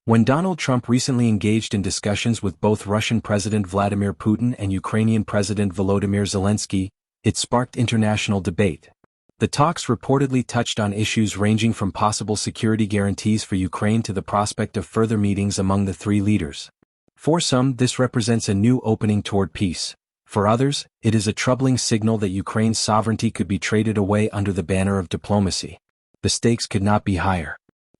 When Donald Trump recently engaged in discussions with both Russian President Vladimir Putin and Ukrainian President Volodymyr Zelensky, it sparked international debate. The talks reportedly touched on issues ranging from possible security guarantees for Ukraine to the prospect of further meetings among the three leaders. For some, this represents a new opening toward peace. For others, it is a troubling signal that Ukraine's sovereignty could be traded away under the banner of diplomacy. The stakes could not be higher.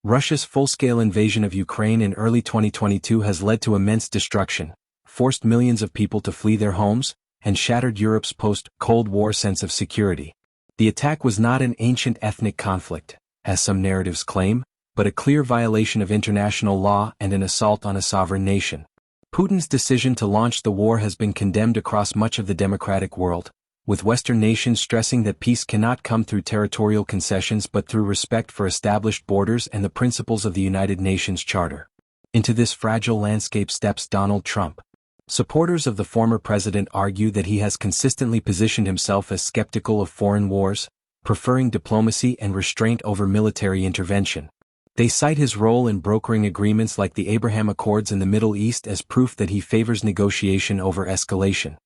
Russia's full-scale invasion of Ukraine in early 2022 has led to immense destruction, forced millions of people to flee their homes, and shattered Europe's post-Cold War sense of security. The attack was not an ancient ethnic conflict, as some narratives claim, but a clear violation of international law and an assault on a sovereign nation. Putin's decision to launch the war has been condemned across much of the democratic world, with Western nations stressing that peace cannot come through territorial concessions but through respect for established borders and the principles of the United Nations Charter. Into this fragile landscape steps Donald Trump. Supporters of the former president argue that he has consistently positioned himself as skeptical of foreign wars, preferring diplomacy and restraint over military intervention. They cite his role in brokering agreements like the Abraham Accords in the Middle East as proof that he favors negotiation over escalation.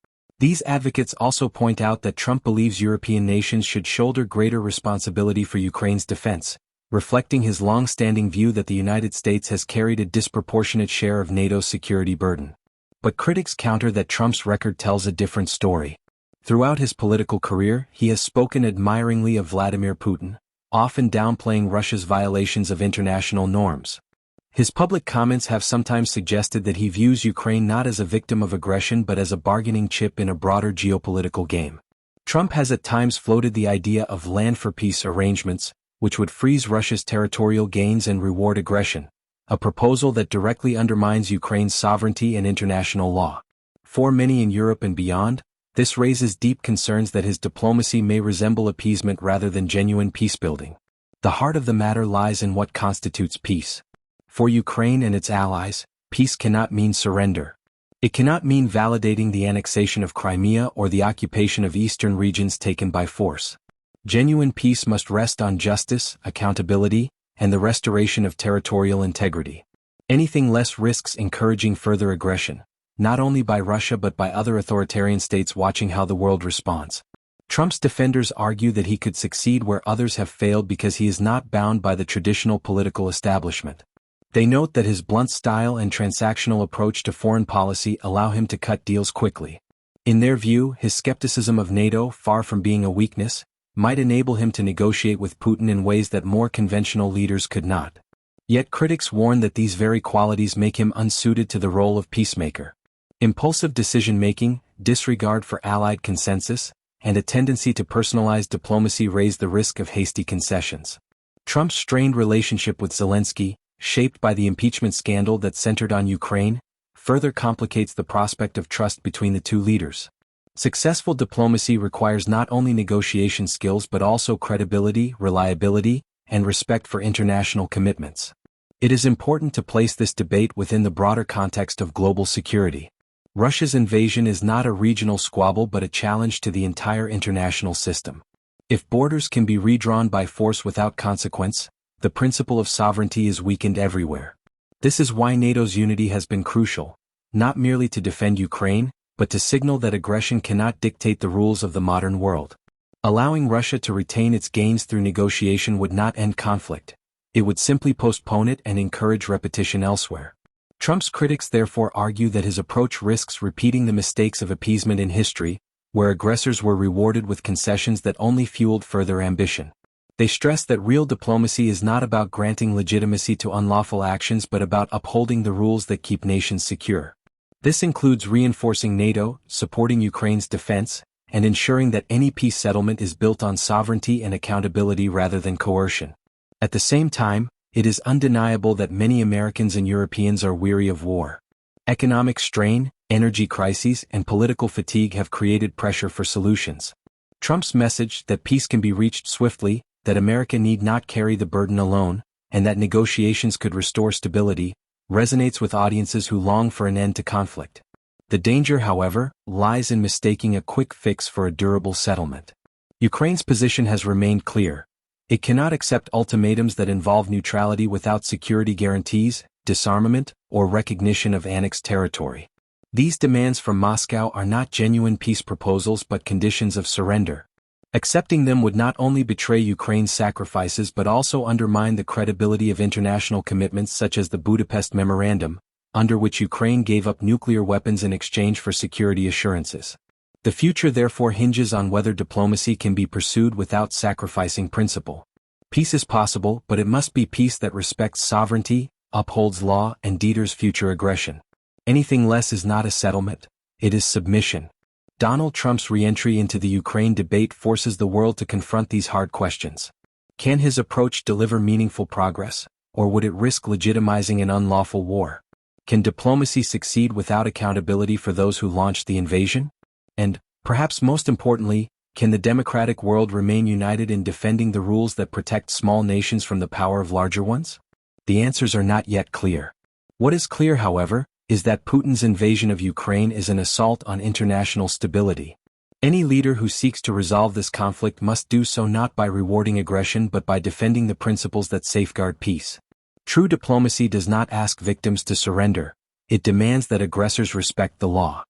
These advocates also point out that Trump believes European nations should shoulder greater responsibility for Ukraine's defense, reflecting his long-standing view that the United States has carried a disproportionate share of NATO's security burden. But critics counter that Trump's record tells a different story. Throughout his political career, he has spoken admiringly of Vladimir Putin, often downplaying Russia's violations of international norms. His public comments have sometimes suggested that he views Ukraine not as a victim of aggression but as a bargaining chip in a broader geopolitical game. Trump has at times floated the idea of land-for-peace arrangements, which would freeze Russia's territorial gains and reward aggression, a proposal that directly undermines Ukraine's sovereignty and international law. For many in Europe and beyond, this raises deep concerns that his diplomacy may resemble appeasement rather than genuine peacebuilding. The heart of the matter lies in what constitutes peace. For Ukraine and its allies, peace cannot mean surrender. It cannot mean validating the annexation of Crimea or the occupation of eastern regions taken by force. Genuine peace must rest on justice, accountability, and the restoration of territorial integrity. Anything less risks encouraging further aggression, not only by Russia but by other authoritarian states watching how the world responds. Trump's defenders argue that he could succeed where others have failed because he is not bound by the traditional political establishment. They note that his blunt style and transactional approach to foreign policy allow him to cut deals quickly. In their view, his skepticism of NATO, far from being a weakness, might enable him to negotiate with Putin in ways that more conventional leaders could not. Yet critics warn that these very qualities make him unsuited to the role of peacemaker. Impulsive decision-making, disregard for allied consensus, and a tendency to personalize diplomacy raise the risk of hasty concessions. Trump's strained relationship with Zelensky, shaped by the impeachment scandal that centered on Ukraine, further complicates the prospect of trust between the two leaders. Successful diplomacy requires not only negotiation skills but also credibility, reliability, and respect for international commitments. It is important to place this debate within the broader context of global security. Russia's invasion is not a regional squabble but a challenge to the entire international system. If borders can be redrawn by force without consequence, the principle of sovereignty is weakened everywhere. This is why NATO's unity has been crucial, not merely to defend Ukraine, but to signal that aggression cannot dictate the rules of the modern world. Allowing Russia to retain its gains through negotiation would not end conflict. It would simply postpone it and encourage repetition elsewhere. Trump's critics therefore argue that his approach risks repeating the mistakes of appeasement in history, where aggressors were rewarded with concessions that only fueled further ambition. They stress that real diplomacy is not about granting legitimacy to unlawful actions but about upholding the rules that keep nations secure. This includes reinforcing NATO, supporting Ukraine's defense, and ensuring that any peace settlement is built on sovereignty and accountability rather than coercion. At the same time, it is undeniable that many Americans and Europeans are weary of war. Economic strain, energy crises, and political fatigue have created pressure for solutions. Trump's message that peace can be reached swiftly, that America need not carry the burden alone, and that negotiations could restore stability, resonates with audiences who long for an end to conflict. The danger, however, lies in mistaking a quick fix for a durable settlement. Ukraine's position has remained clear. It cannot accept ultimatums that involve neutrality without security guarantees, disarmament, or recognition of annexed territory. These demands from Moscow are not genuine peace proposals but conditions of surrender. Accepting them would not only betray Ukraine's sacrifices but also undermine the credibility of international commitments such as the Budapest Memorandum, under which Ukraine gave up nuclear weapons in exchange for security assurances. The future therefore hinges on whether diplomacy can be pursued without sacrificing principle. Peace is possible, but it must be peace that respects sovereignty, upholds law, and deters future aggression. Anything less is not a settlement, it is submission. Donald Trump's re-entry into the Ukraine debate forces the world to confront these hard questions. Can his approach deliver meaningful progress, or would it risk legitimizing an unlawful war? Can diplomacy succeed without accountability for those who launched the invasion? And, perhaps most importantly, can the democratic world remain united in defending the rules that protect small nations from the power of larger ones? The answers are not yet clear. What is clear, however, is that Putin's invasion of Ukraine is an assault on international stability. Any leader who seeks to resolve this conflict must do so not by rewarding aggression but by defending the principles that safeguard peace. True diplomacy does not ask victims to surrender, it demands that aggressors respect the law.